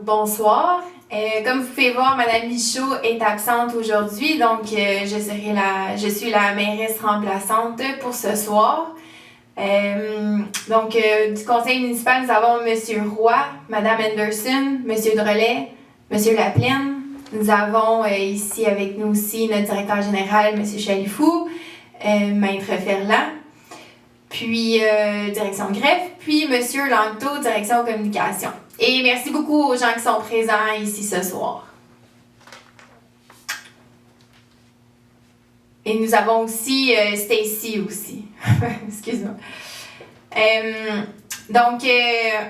Bonsoir. Comme vous pouvez voir, Madame Michaud est absente aujourd'hui, donc je suis la mairesse remplaçante pour ce soir. Du conseil municipal, nous avons Monsieur Roy, Madame Anderson, Monsieur Drolet, Monsieur Laplaine. Nous avons ici avec nous aussi notre directeur général, Monsieur Chalifou, Maître Ferland, puis direction de greffe, puis Monsieur Langto, direction communication. Et merci beaucoup aux gens qui sont présents ici ce soir. Et nous avons aussi Stacy aussi. Excuse-moi.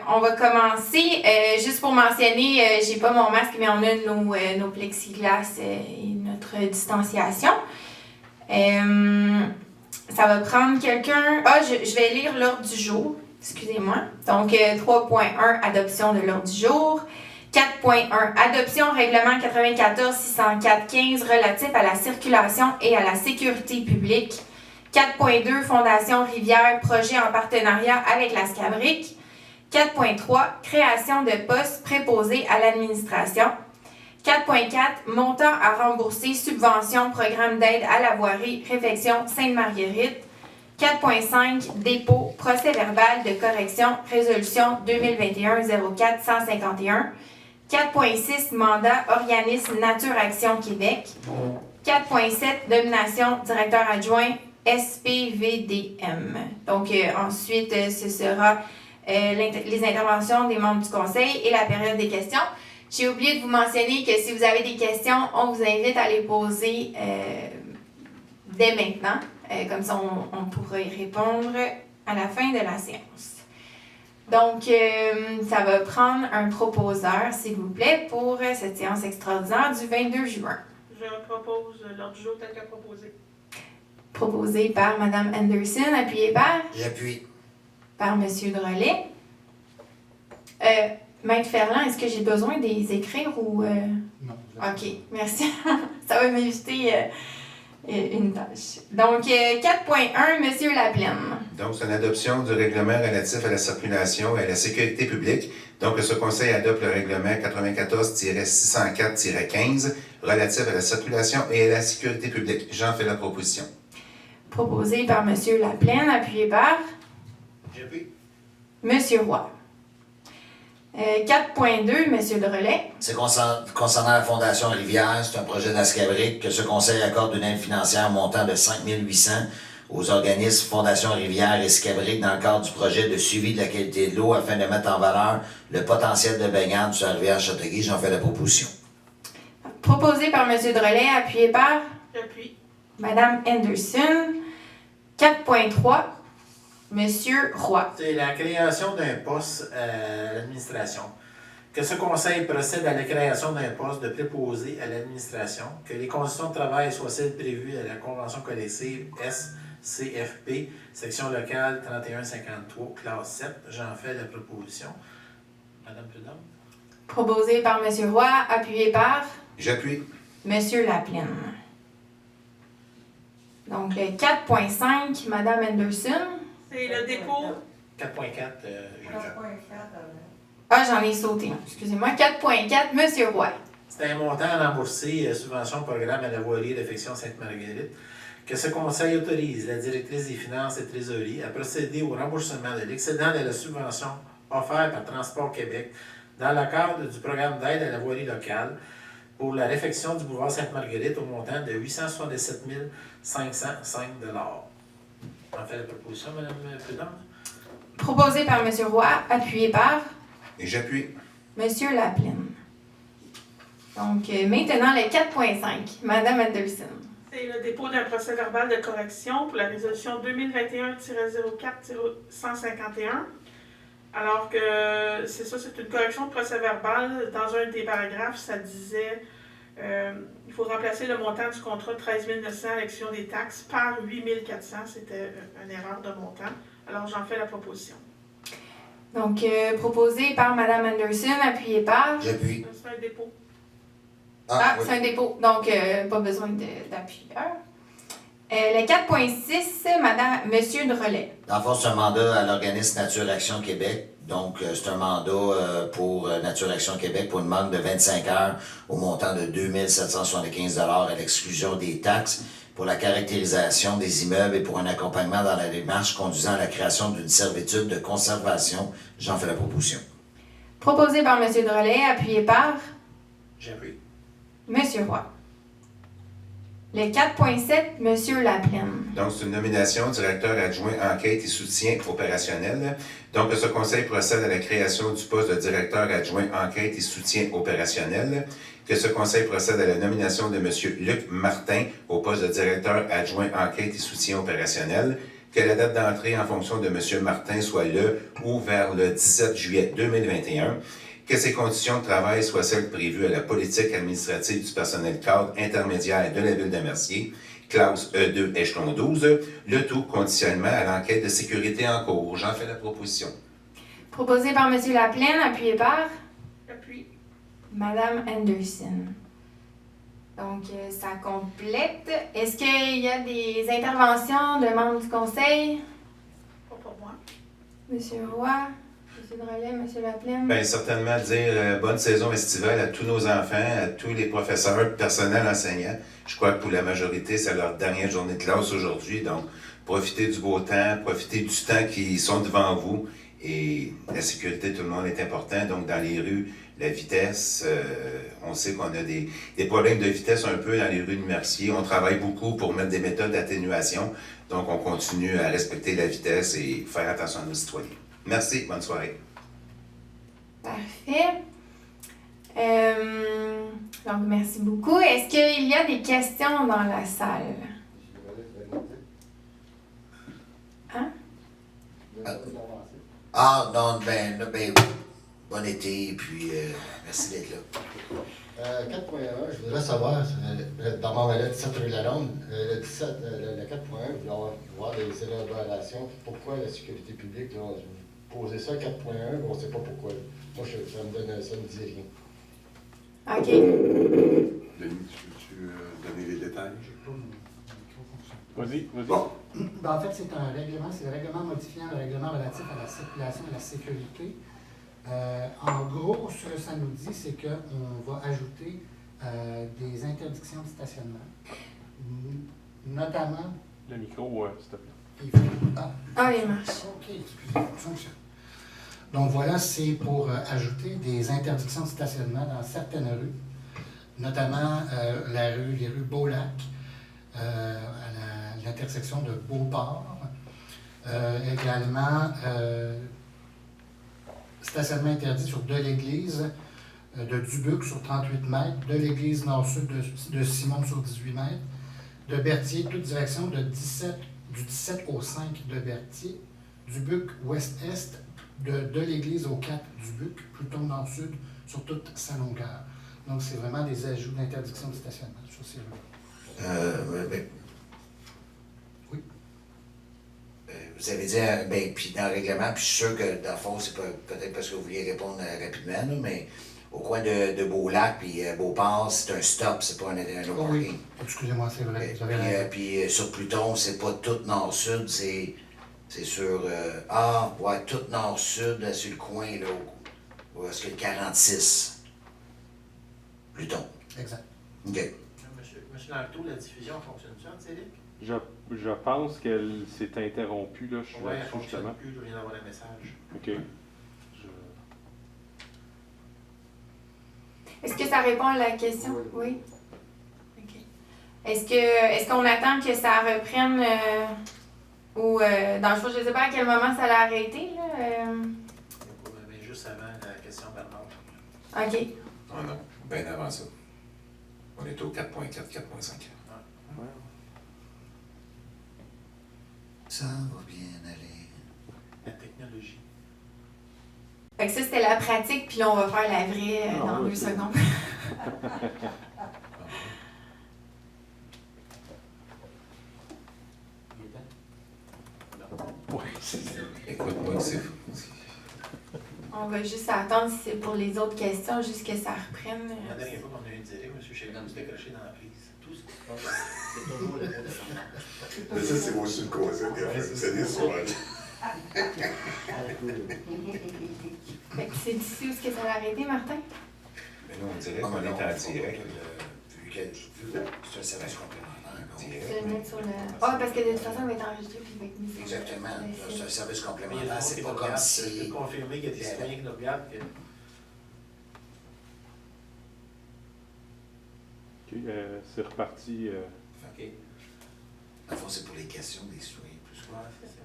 On va commencer. Juste pour mentionner, j'ai pas mon masque, mais on a nos plexiglas et notre distanciation. Ça va prendre quelqu'un... je vais lire l'ordre du jour. Excusez-moi. Donc, 3.1, adoption de l'ordre du jour. 4.1, adoption règlement 94-604-15 relatif à la circulation et à la sécurité publique. 4.2, Fondation Rivière, projet en partenariat avec la SCABRIC. 4.3, création de postes préposés à l'administration. 4.4, montant à rembourser, subvention, programme d'aide à la voirie, réfection Sainte-Marguerite. 4.5, dépôt, procès-verbal de correction, résolution 2021-04-151. 4.6, mandat, organisme Nature Action Québec. 4.7, nomination, directeur adjoint, SPVDM. Donc, ensuite, ce sera les interventions des membres du conseil et la période des questions. J'ai oublié de vous mentionner que si vous avez des questions, on vous invite à les poser dès maintenant. Comme ça, on pourra y répondre à la fin de la séance. Donc, ça va prendre un proposeur, s'il vous plaît, pour cette séance extraordinaire du 22 juin. Je propose l'ordre du jour tel que proposé. Proposé par Mme Anderson, appuyé par? J'appuie. Par M. Drolet. Maître Ferland, est-ce que j'ai besoin de les écrire ou... Non. OK, merci. Ça va m'éviter une tâche. Donc, 4.1, M. Laplaine. Donc, c'est une adoption du règlement relatif à la circulation et à la sécurité publique. Donc, ce conseil adopte le règlement 94-604-15 relatif à la circulation et à la sécurité publique. J'en fais la proposition. Proposé par M. Laplaine, appuyé par? J'appuie. M. Roy. 4.2, M. Drolet. C'est concernant la Fondation Rivière, c'est un projet de la SCABRIC que ce conseil accorde une aide financière montant de 5 800 aux organismes Fondation Rivière et SCABRIC dans le cadre du projet de suivi de la qualité de l'eau afin de mettre en valeur le potentiel de baignade sur la rivière Châteauguay. J'en fais la proposition. Proposé par M. Drolet, appuyé par? J'appuie. Mme Anderson. 4.3, M. Roy. C'est la création d'un poste à l'administration. Que ce conseil procède à la création d'un poste de préposé à l'administration, que les conditions de travail soient celles prévues à la Convention collective SCFP, section locale 3153, classe 7. J'en fais la proposition. Madame Prudhomme. Proposé par M. Roy, appuyé par? J'appuie. M. Laplaine. Donc, le 4.5, Mme Anderson. C'est le dépôt. 4.4, J'en ai sauté un. Excusez-moi. 4.4, M. Roy. C'est un montant à rembourser, subvention programme à la voirie réfection Sainte-Marguerite, que ce conseil autorise la directrice des finances et trésorerie à procéder au remboursement de l'excédent de la subvention offerte par Transport Québec dans le cadre du programme d'aide à la voirie locale pour la réfection du boulevard Sainte-Marguerite au montant de 877 505 $. On fait la proposition, Mme Prudhomme. Proposé par M. Roy, appuyé par? Et j'appuie. M. Laplaine. Donc, maintenant, le 4.5, Mme Anderson. C'est le dépôt d'un procès-verbal de correction pour la résolution 2021-04-151. Alors que c'est ça, c'est une correction de procès-verbal. Dans un des paragraphes, ça disait il faut remplacer le montant du contrat de 13 900 à l'exclusion des taxes par 8 400. C'était une erreur de montant. Alors, j'en fais la proposition. Donc, proposé par Mme Anderson, appuyé par? J'appuie. C'est un dépôt. Oui. C'est un dépôt, donc pas besoin d'appuyeur. Le 4.6, M. Drolet. Dans le fond, c'est un mandat à l'organisme Nature Action Québec Donc, c'est un mandat pour Nature Action Québec pour une manque de 25 heures au montant de 2 775 $ à l'exclusion des taxes pour la caractérisation des immeubles et pour un accompagnement dans la démarche conduisant à la création d'une servitude de conservation. J'en fais la proposition. Proposé par M. Drolet, appuyé par J'appuie. M. Roy. Le 4.7, M. Laplaine. Donc, c'est une nomination directeur adjoint enquête et soutien opérationnel. Donc, ce conseil procède à la création du poste de directeur adjoint enquête et soutien opérationnel. Que ce conseil procède à la nomination de M. Luc Martin au poste de directeur adjoint enquête et soutien opérationnel. Que la date d'entrée en fonction de M. Martin soit le ou vers le 17 juillet 2021. Que ces conditions de travail soient celles prévues à la politique administrative du personnel cadre intermédiaire de la Ville de Mercier, classe E2, échelon 12, le tout conditionnellement à l'enquête de sécurité en cours. J'en fais la proposition. Proposé par M. Laplaine, appuyé par Appuie. Mme Anderson. Donc, ça complète. Est-ce qu'il y a des interventions de membres du conseil? Pas pour moi. M. Roy, M. Drolet, M. Laplaine? Bien, certainement dire bonne saison estivale à tous nos enfants, à tous les professeurs, personnel enseignant. Je crois que pour la majorité, c'est leur dernière journée de classe aujourd'hui. Donc, profitez du beau temps, profitez du temps qui sont devant vous. Et la sécurité de tout le monde est important. Donc, dans les rues, la vitesse, on sait qu'on a des problèmes de vitesse un peu dans les rues de Mercier. On travaille beaucoup pour mettre des méthodes d'atténuation. Donc, on continue à respecter la vitesse et faire attention à nos citoyens. Merci, bonne soirée. Parfait. Donc, merci beaucoup. Est-ce qu'il y a des questions dans la salle? Hein? Ah, non, ben, bon été, puis merci d'être là. 4.1, je voudrais savoir, dans mon valet 17 rue Lalonde, le 4.1, je voulais voir des élaborations. Pourquoi la sécurité publique, là, vous posez ça 4.1, mais on ne sait pas pourquoi. Moi, ça me dit rien. OK. Denis, tu veux donner les détails? Vas-y. Bon. Ben, en fait, c'est un règlement, c'est le règlement modifiant le règlement relatif à la circulation et à la sécurité. En gros, ce que ça nous dit, c'est qu'on va ajouter des interdictions de stationnement, notamment... Le micro, s'il te plaît. Il faut... il marche. OK, excusez-moi, fonctionne. Donc voilà, c'est pour ajouter des interdictions de stationnement dans certaines rues, notamment les rues Beaulac, à l'intersection de Beauport. Également, stationnement interdit sur de l'église de Dubuc sur 38 mètres, de l'église nord-sud de Simon sur 18 mètres, de Berthier, toute direction du 17 au 5 de Berthier, Dubuc ouest-est, de l'église au 4 Dubuc, plutôt nord-sud sur toute sa longueur. Donc, c'est vraiment des ajouts d'interdiction de stationnement sur ces rues. Oui. Vous avez dit, puis dans le règlement, puis je suis sûr que dans le fond, c'est peut-être parce que vous vouliez répondre rapidement, là, mais au coin de Beaulac puis Beauport, c'est un stop, c'est pas un no parking. Oui, excusez-moi, c'est vrai. Vous avez raison. Puis sur Pluton, c'est pas tout nord-sud, c'est sur. Tout nord-sud, là, sur le coin, là, où est-ce que le 46? Pluton. Exact. OK. Monsieur Narto, la diffusion fonctionne-tu en télé? Je pense qu'elle s'est interrompue, là. Je suis Oui, elle ne là-dessus, fonctionne justement. plus, je viens d'avoir le message. OK. Est-ce que ça répond à la question? Oui. OK. Est-ce qu'on attend que ça reprenne ou dans le fond, je ne sais pas à quel moment ça l'a arrêté, là? Mais juste avant la question Bernard. OK. Oh non, bien avant ça. On est au 4.4, 4.5. Ouais. Ça va bien aller. La technologie. Fait que ça, c'était la pratique, puis là, on va faire la vraie dans 2 secondes. Oui, c'est ça. Écoute-moi, c'est fou. On On va juste attendre si c'est pour les autres questions, juste que ça reprenne. La dernière fois qu'on a eu une direct, M. Chélan nous décroché dans la prise. Tout ce qui se passe, Mais ça, c'est mon subconscient qui a fait. C'est des soirs. Fait que c'est ici où est-ce que ça va arrêter, Martin? Mais nous, on dirait qu'on est en direct. Vu que c'est un service complémentaire. donc. Je vais le mettre sur le... Ah, parce que de toute façon, il va être enregistré puis il va être mis sur le... Exactement. C'est un service Mais il y a complémentaire. des C'est gens pas qui nous comme regardent. Je si. peux confirmer qu'il y a des citoyens qui nous regardent. OK, c'est reparti. OK. Dans le fond, c'est pour les questions des citoyens plus que. Ouais, c'est ça.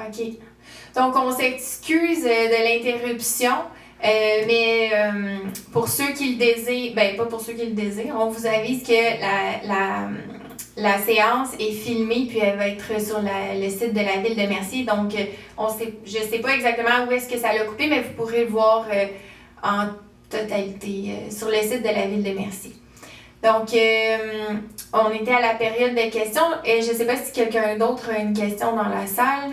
OK. Donc, on s'excuse de l'interruption, mais pour ceux qui le désirent, ben pas pour ceux qui le désirent, on vous avise que la séance est filmée puis elle va être sur le site de la Ville de Mercier. Donc, je ne sais pas exactement où est-ce que ça l'a coupé, mais vous pourrez le voir en totalité sur le site de la Ville de Mercier. Donc, on était à la période de questions et je ne sais pas si quelqu'un d'autre a une question dans la salle.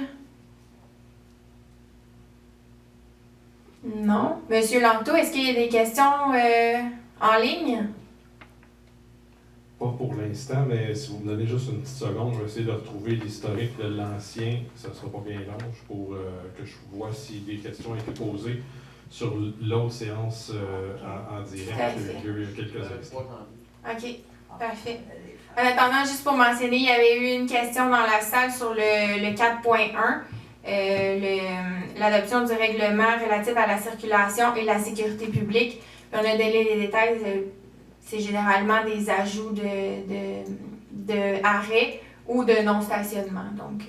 Non. Monsieur Langto, est-ce qu'il y a des questions en ligne? Pas pour l'instant, mais si vous me donnez juste une petite seconde, je vais essayer de retrouver l'historique de l'ancien, ça ne sera pas bien long, pour que je vois si des questions ont été posées sur l'autre séance en direct il y a eu quelques instants. OK, parfait. En attendant, juste pour mentionner, il y avait eu une question dans la salle sur le 4.1, l'adoption du règlement relatif à la circulation et la sécurité publique. Puis on a donné les détails, c'est généralement des ajouts de arrêt ou de non-stationnement. Donc,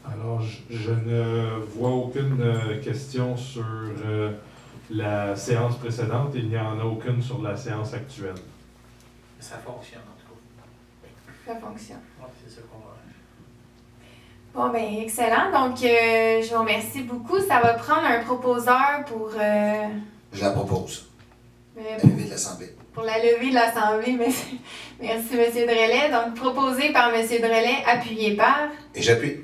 Alors, je ne vois aucune question sur la séance précédente. Il n'y en a aucune sur la séance actuelle. Ça fonctionne, en tout cas. ça fonctionne. Ouais, c'est ça qu'on va. Bon, ben excellent. Donc, je vous remercie beaucoup. Ça va prendre un proposeur pour... Je la propose. euh, La levée de l'Assemblée. pour la levée de l'Assemblée. Merci, M. Drelet. Donc, proposé par M. Drelet, appuyé par Et j'appuie.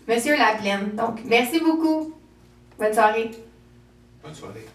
M. Laplaine. Donc, merci beaucoup. Bonne soirée. Bonne soirée.